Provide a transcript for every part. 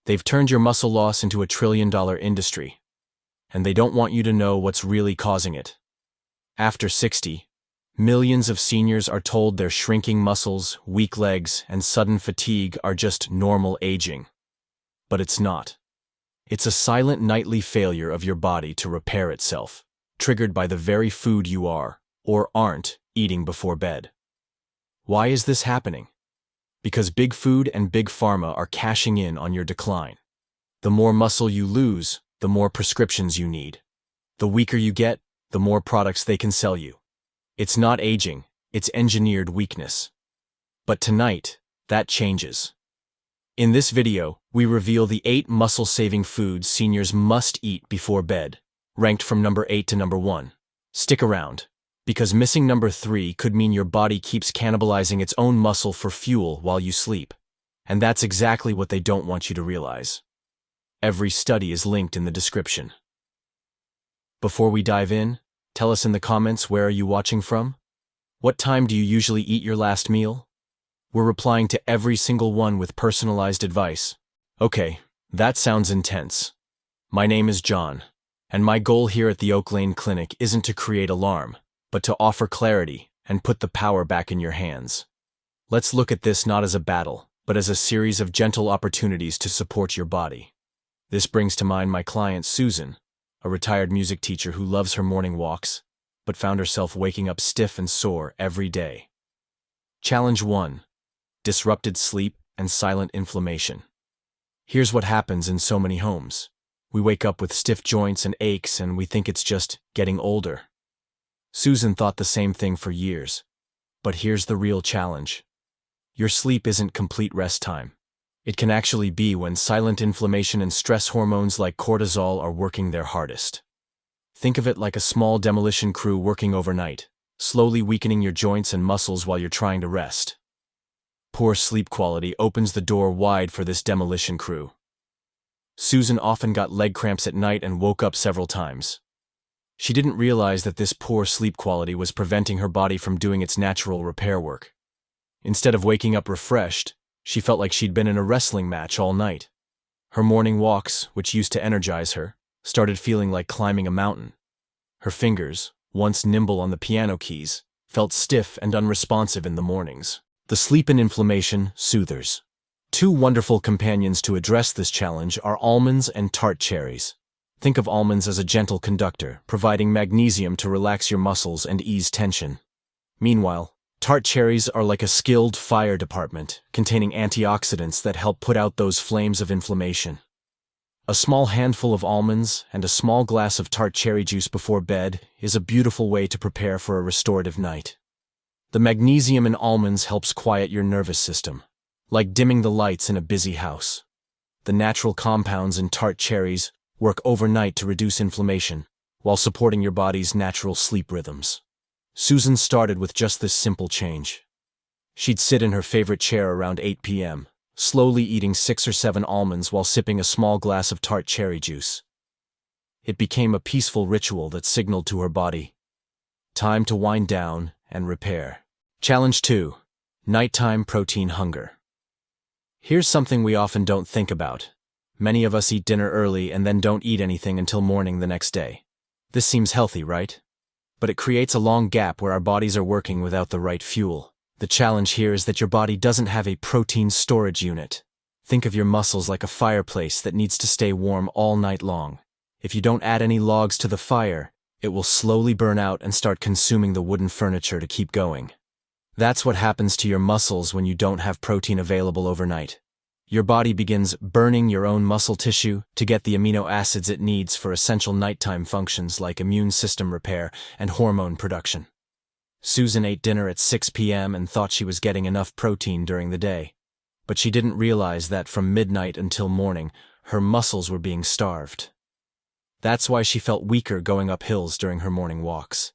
They've turned your muscle loss into a trillion-dollar industry, and they don't want you to know what's really causing it. After 60, millions of seniors are told their shrinking muscles, weak legs, and sudden fatigue are just normal aging. But it's not. It's a silent nightly failure of your body to repair itself, triggered by the very food you are, or aren't, eating before bed. Why is this happening? Because big food and big pharma are cashing in on your decline. The more muscle you lose, the more prescriptions you need. The weaker you get, the more products they can sell you. It's not aging, it's engineered weakness. But tonight, that changes. In this video, we reveal the 8 muscle-saving foods seniors must eat before bed, ranked from number 8 to number 1. Stick around, because missing number 3 could mean your body keeps cannibalizing its own muscle for fuel while you sleep. And that's exactly what they don't want you to realize. Every study is linked in the description. Before we dive in, tell us in the comments, where are you watching from? What time do you usually eat your last meal? We're replying to every single one with personalized advice. Okay, that sounds intense. My name is John, and my goal here at the Oak Lane Clinic isn't to create alarm, but to offer clarity and put the power back in your hands. Let's look at this not as a battle, but as a series of gentle opportunities to support your body. This brings to mind my client Susan, a retired music teacher who loves her morning walks, but found herself waking up stiff and sore every day. Challenge 1. Disrupted sleep and silent inflammation. Here's what happens in so many homes. We wake up with stiff joints and aches, and we think it's just getting older. Susan thought the same thing for years. But here's the real challenge. Your sleep isn't complete rest time. It can actually be when silent inflammation and stress hormones like cortisol are working their hardest. Think of it like a small demolition crew working overnight, slowly weakening your joints and muscles while you're trying to rest. Poor sleep quality opens the door wide for this demolition crew. Susan often got leg cramps at night and woke up several times. She didn't realize that this poor sleep quality was preventing her body from doing its natural repair work. Instead of waking up refreshed, she felt like she'd been in a wrestling match all night. Her morning walks, which used to energize her, started feeling like climbing a mountain. Her fingers, once nimble on the piano keys, felt stiff and unresponsive in the mornings. The sleep and inflammation soothers. 2 wonderful companions to address this challenge are almonds and tart cherries. Think of almonds as a gentle conductor, providing magnesium to relax your muscles and ease tension. Meanwhile, tart cherries are like a skilled fire department, containing antioxidants that help put out those flames of inflammation. A small handful of almonds and a small glass of tart cherry juice before bed is a beautiful way to prepare for a restorative night. The magnesium in almonds helps quiet your nervous system, like dimming the lights in a busy house. The natural compounds in tart cherries work overnight to reduce inflammation, while supporting your body's natural sleep rhythms. Susan started with just this simple change. She'd sit in her favorite chair around 8 p.m., slowly eating 6 or 7 almonds while sipping a small glass of tart cherry juice. It became a peaceful ritual that signaled to her body, time to wind down and repair. Challenge 2. Nighttime protein hunger. Here's something we often don't think about. Many of us eat dinner early and then don't eat anything until morning the next day. This seems healthy, right? But it creates a long gap where our bodies are working without the right fuel. The challenge here is that your body doesn't have a protein storage unit. Think of your muscles like a fireplace that needs to stay warm all night long. If you don't add any logs to the fire, it will slowly burn out and start consuming the wooden furniture to keep going. That's what happens to your muscles when you don't have protein available overnight. Your body begins burning your own muscle tissue to get the amino acids it needs for essential nighttime functions like immune system repair and hormone production. Susan ate dinner at 6 p.m. and thought she was getting enough protein during the day. But she didn't realize that from midnight until morning, her muscles were being starved. That's why she felt weaker going up hills during her morning walks.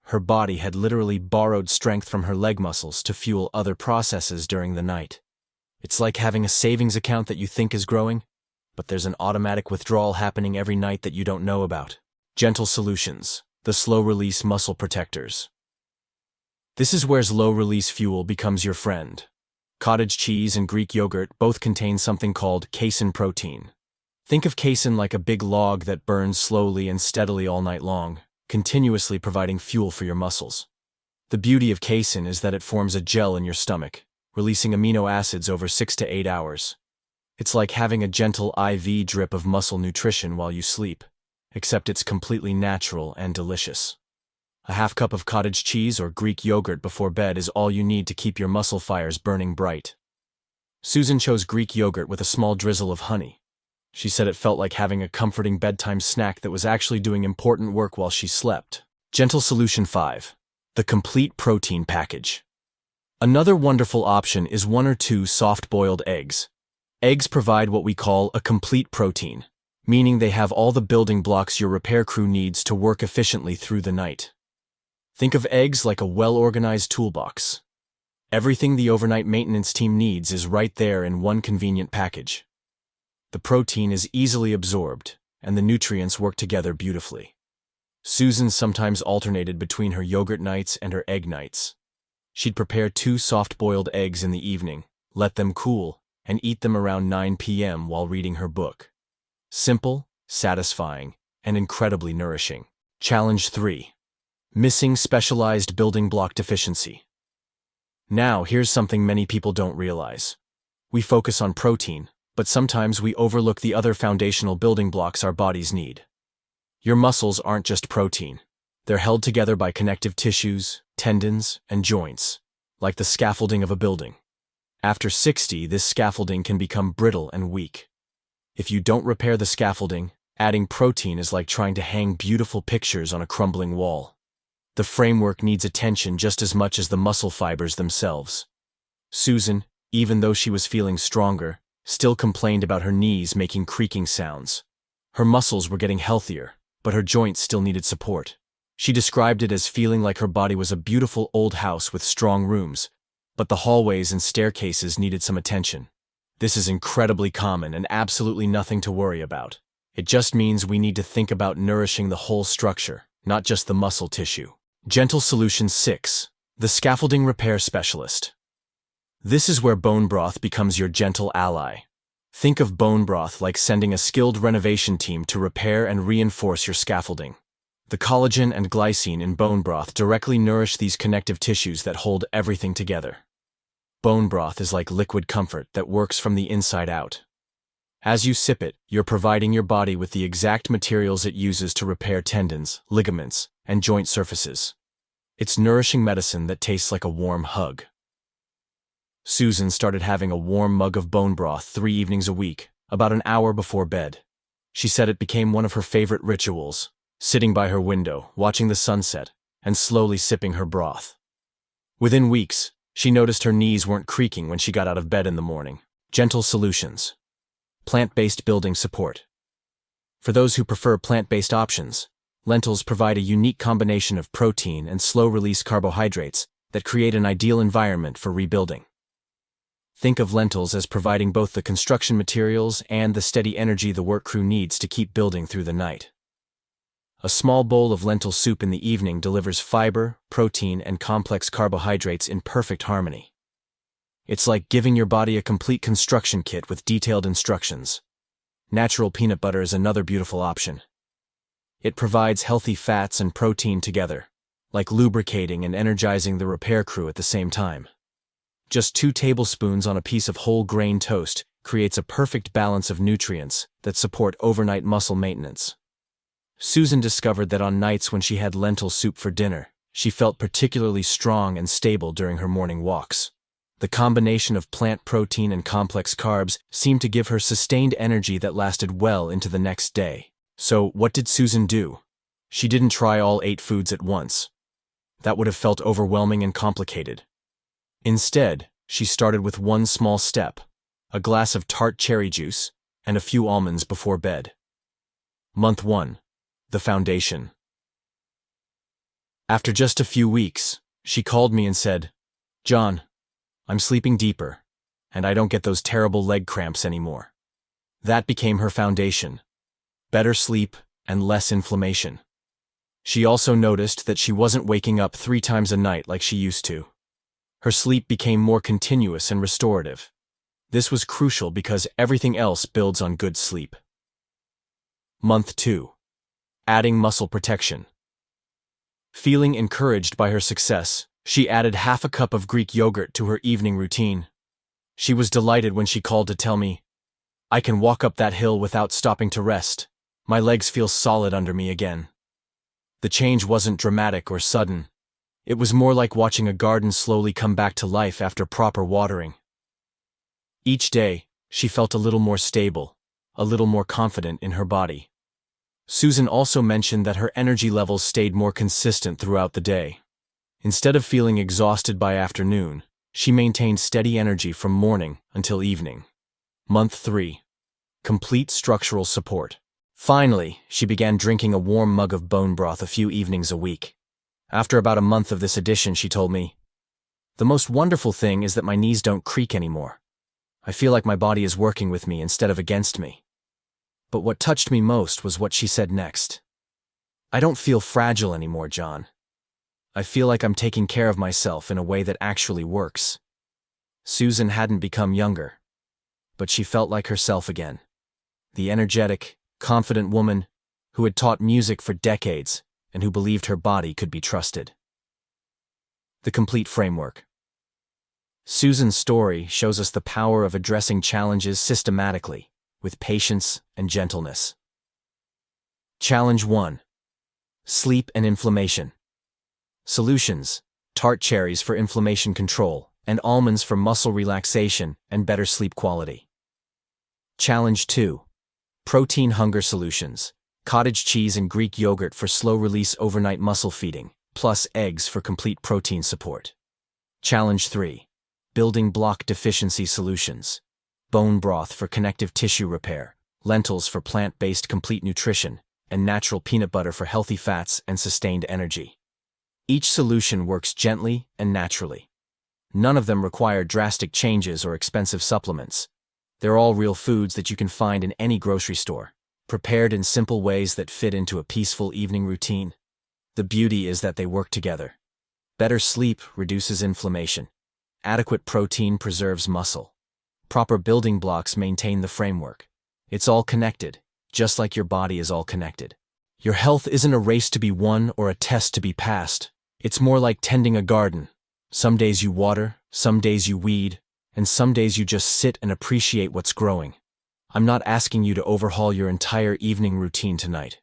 Her body had literally borrowed strength from her leg muscles to fuel other processes during the night. It's like having a savings account that you think is growing, but there's an automatic withdrawal happening every night that you don't know about. Gentle Solutions, the slow-release muscle protectors. This is where slow-release fuel becomes your friend. Cottage cheese and Greek yogurt both contain something called casein protein. Think of casein like a big log that burns slowly and steadily all night long, continuously providing fuel for your muscles. The beauty of casein is that it forms a gel in your stomach, releasing amino acids over 6 to 8 hours. It's like having a gentle IV drip of muscle nutrition while you sleep, except it's completely natural and delicious. A half cup of cottage cheese or Greek yogurt before bed is all you need to keep your muscle fires burning bright. Susan chose Greek yogurt with a small drizzle of honey. She said it felt like having a comforting bedtime snack that was actually doing important work while she slept. Gentle Solution 5. The Complete Protein Package. Another wonderful option is 1 or 2 soft-boiled eggs. Eggs provide what we call a complete protein, meaning they have all the building blocks your repair crew needs to work efficiently through the night. Think of eggs like a well-organized toolbox. Everything the overnight maintenance team needs is right there in one convenient package. The protein is easily absorbed, and the nutrients work together beautifully. Susan sometimes alternated between her yogurt nights and her egg nights. She'd prepare 2 soft-boiled eggs in the evening, let them cool, and eat them around 9 p.m. while reading her book. Simple, satisfying, and incredibly nourishing. Challenge 3. Missing specialized building block deficiency. Now, here's something many people don't realize. We focus on protein, but sometimes we overlook the other foundational building blocks our bodies need. Your muscles aren't just protein. They're held together by connective tissues, tendons, and joints, like the scaffolding of a building. After 60, this scaffolding can become brittle and weak. If you don't repair the scaffolding, adding protein is like trying to hang beautiful pictures on a crumbling wall. The framework needs attention just as much as the muscle fibers themselves. Susan, even though she was feeling stronger, still complained about her knees making creaking sounds. Her muscles were getting healthier, but her joints still needed support. She described it as feeling like her body was a beautiful old house with strong rooms, but the hallways and staircases needed some attention. This is incredibly common and absolutely nothing to worry about. It just means we need to think about nourishing the whole structure, not just the muscle tissue. Gentle Solution 6. The Scaffolding Repair Specialist. This is where bone broth becomes your gentle ally. Think of bone broth like sending a skilled renovation team to repair and reinforce your scaffolding. The collagen and glycine in bone broth directly nourish these connective tissues that hold everything together. Bone broth is like liquid comfort that works from the inside out. As you sip it, you're providing your body with the exact materials it uses to repair tendons, ligaments, and joint surfaces. It's nourishing medicine that tastes like a warm hug. Susan started having a warm mug of bone broth 3 evenings a week, about an hour before bed. She said it became one of her favorite rituals, sitting by her window, watching the sunset, and slowly sipping her broth. Within weeks, she noticed her knees weren't creaking when she got out of bed in the morning. Gentle Solutions. Plant-based building support. For those who prefer plant-based options, lentils provide a unique combination of protein and slow-release carbohydrates that create an ideal environment for rebuilding. Think of lentils as providing both the construction materials and the steady energy the work crew needs to keep building through the night. A small bowl of lentil soup in the evening delivers fiber, protein, and complex carbohydrates in perfect harmony. It's like giving your body a complete construction kit with detailed instructions. Natural peanut butter is another beautiful option. It provides healthy fats and protein together, like lubricating and energizing the repair crew at the same time. Just 2 tablespoons on a piece of whole grain toast creates a perfect balance of nutrients that support overnight muscle maintenance. Susan discovered that on nights when she had lentil soup for dinner, she felt particularly strong and stable during her morning walks. The combination of plant protein and complex carbs seemed to give her sustained energy that lasted well into the next day. So, what did Susan do? She didn't try all 8 foods at once. That would have felt overwhelming and complicated. Instead, she started with one small step: a glass of tart cherry juice and a few almonds before bed. Month 1. The Foundation. After just a few weeks, she called me and said, "John, I'm sleeping deeper, and I don't get those terrible leg cramps anymore." That became her foundation: better sleep and less inflammation. She also noticed that she wasn't waking up 3 times a night like she used to. Her sleep became more continuous and restorative. This was crucial because everything else builds on good sleep. Month 2. Adding muscle protection. Feeling encouraged by her success, she added half a cup of Greek yogurt to her evening routine. She was delighted when she called to tell me, "I can walk up that hill without stopping to rest. My legs feel solid under me again." The change wasn't dramatic or sudden. It was more like watching a garden slowly come back to life after proper watering. Each day, she felt a little more stable, a little more confident in her body. Susan also mentioned that her energy levels stayed more consistent throughout the day. Instead of feeling exhausted by afternoon, she maintained steady energy from morning until evening. Month 3. Complete structural support. Finally, she began drinking a warm mug of bone broth a few evenings a week. After about a month of this addition, she told me, "The most wonderful thing is that my knees don't creak anymore. I feel like my body is working with me instead of against me." But what touched me most was what she said next. "I don't feel fragile anymore, John. I feel like I'm taking care of myself in a way that actually works." Susan hadn't become younger, but she felt like herself again. The energetic, confident woman who had taught music for decades and who believed her body could be trusted. The complete framework. Susan's story shows us the power of addressing challenges systematically, with patience and gentleness. Challenge 1. Sleep and inflammation. Solutions: tart cherries for inflammation control, and almonds for muscle relaxation and better sleep quality. Challenge 2. Protein hunger solutions: cottage cheese and Greek yogurt for slow-release overnight muscle feeding, plus eggs for complete protein support. Challenge 3. Building block deficiency solutions: bone broth for connective tissue repair, lentils for plant-based complete nutrition, and natural peanut butter for healthy fats and sustained energy. Each solution works gently and naturally. None of them require drastic changes or expensive supplements. They're all real foods that you can find in any grocery store, prepared in simple ways that fit into a peaceful evening routine. The beauty is that they work together. Better sleep reduces inflammation. Adequate protein preserves muscle. Proper building blocks maintain the framework. It's all connected, just like your body is all connected. Your health isn't a race to be won or a test to be passed. It's more like tending a garden. Some days you water, some days you weed, and some days you just sit and appreciate what's growing. I'm not asking you to overhaul your entire evening routine tonight.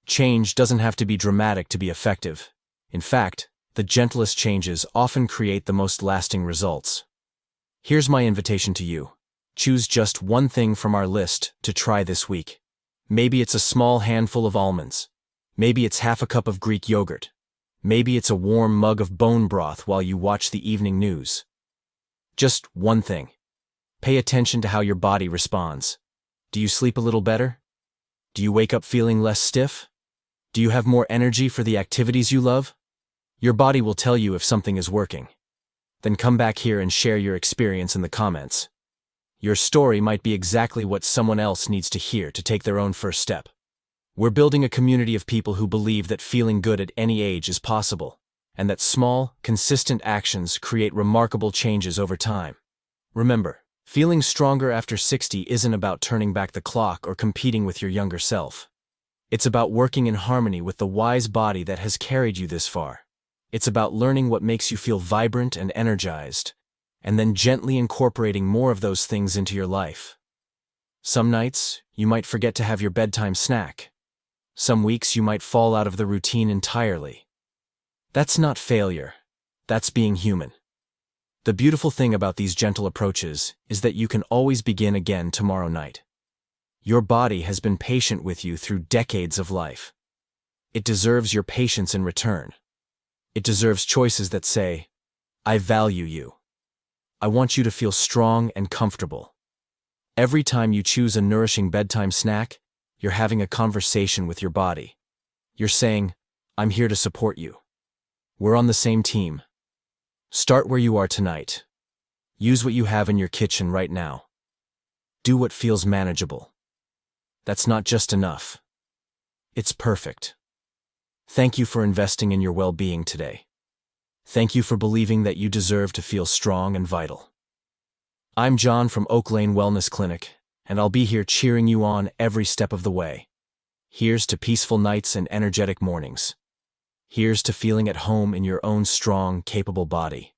Change doesn't have to be dramatic to be effective. In fact, the gentlest changes often create the most lasting results. Here's my invitation to you. Choose just one thing from our list to try this week. Maybe it's a small handful of almonds. Maybe it's half a cup of Greek yogurt. Maybe it's a warm mug of bone broth while you watch the evening news. Just one thing. Pay attention to how your body responds. Do you sleep a little better? Do you wake up feeling less stiff? Do you have more energy for the activities you love? Your body will tell you if something is working. Then come back here and share your experience in the comments. Your story might be exactly what someone else needs to hear to take their own first step. We're building a community of people who believe that feeling good at any age is possible, and that small, consistent actions create remarkable changes over time. Remember, feeling stronger after 60 isn't about turning back the clock or competing with your younger self. It's about working in harmony with the wise body that has carried you this far. It's about learning what makes you feel vibrant and energized, and then gently incorporating more of those things into your life. Some nights, you might forget to have your bedtime snack. Some weeks you might fall out of the routine entirely. That's not failure. That's being human. The beautiful thing about these gentle approaches is that you can always begin again tomorrow night. Your body has been patient with you through decades of life. It deserves your patience in return. It deserves choices that say, "I value you. I want you to feel strong and comfortable." Every time you choose a nourishing bedtime snack, you're having a conversation with your body. You're saying, "I'm here to support you. We're on the same team." Start where you are tonight. Use what you have in your kitchen right now. Do what feels manageable. That's not just enough. It's perfect. Thank you for investing in your well-being today. Thank you for believing that you deserve to feel strong and vital. I'm John from Oak Lane Wellness Clinic, and I'll be here cheering you on every step of the way. Here's to peaceful nights and energetic mornings. Here's to feeling at home in your own strong, capable body.